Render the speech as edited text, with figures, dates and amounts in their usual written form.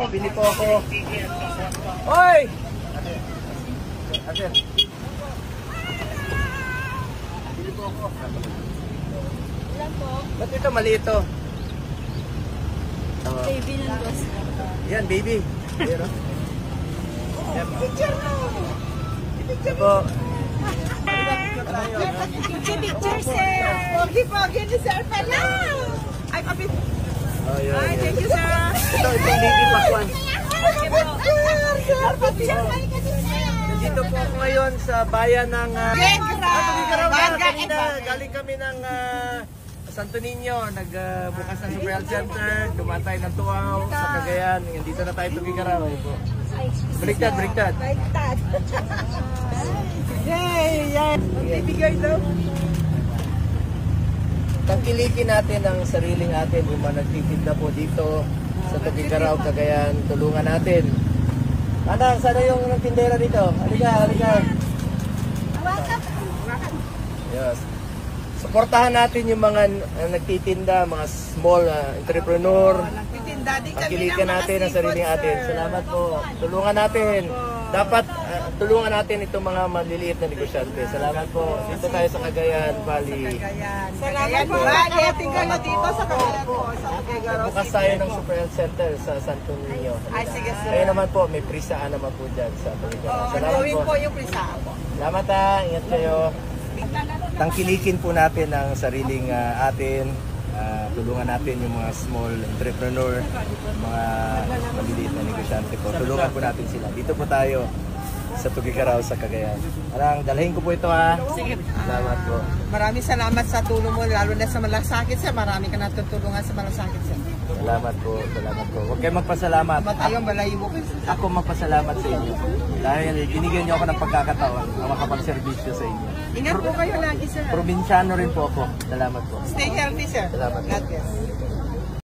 bili po ako. Hoy! Ate. Bili po ako. Ilan po? Ba't ito mali ito? Baby ng boss. Yan, baby. Ayan o. Yan. Picture mo! Ito po. Picture, sir! Pogi-pogi ni sir pala! Ay, kapit! Oh, yun, Ay, yan. thank you, sir! Ito, itong baby pakwan. Sir, picture! Nandito po ako ngayon sa bayan ng... Galing kami ng Santo Niño. Nagbukas ng Super Health Center. Dumaan tayo ng Tuaw sa Cagayan. Nandito na tayo Tugigaraw. Baliktad, baliktad. Baliktad. Yay! Yay! Magbibigay daw. Tangkilikin natin ang sariling atin. Yung mga nagtitinda po dito sa Tugigaraw, Cagayan. Tulungan natin. Anak, sana yung tindera dito? Halika, halika. Yes. Suportahan natin yung mga nagtitinda, mga small entrepreneur. Tangkilikan natin ang sariling atin. Salamat po. Tulungan natin. Dapat tulungan natin itong mga maliliit na negosyante. Salamat po. Dito tayo sa Cagayan Valley. Salamat po. Ating ka na dito sa Cagayan po. Bukas tayo ng Super Health Center sa Santo Niño. Ay, sige, sir. Kayo naman po, may prisaan naman po dyan sa Tugigaraw. Salamat Gawin po. po yung prisaan po. Salamat ha. Ingat kayo. Tangkilikin po natin ang sariling atin. Tulungan natin yung mga small entrepreneur, mga maliliit na negosyante po. Tulungan po natin sila. Dito po tayo sa Tugigaraw sa Cagayan. Alang, dalhin ko po ito ha. Sige. Salamat po. Maraming salamat sa tulong mo, lalo na sa malasakit, sir. Marami ka natutulungan sa malasakit, sir. Salamat po. Salamat po. Huwag kayong magpasalamat. Matayong balahibo ko. Ako magpasalamat sa inyo. Dahil binigyan niyo ako ng pagkakataon na makapagservisyo sa inyo. Ingat po kayo lagi, sir. Probinsyano rin po ako. Salamat po. Stay healthy, sir. Salamat po. God bless.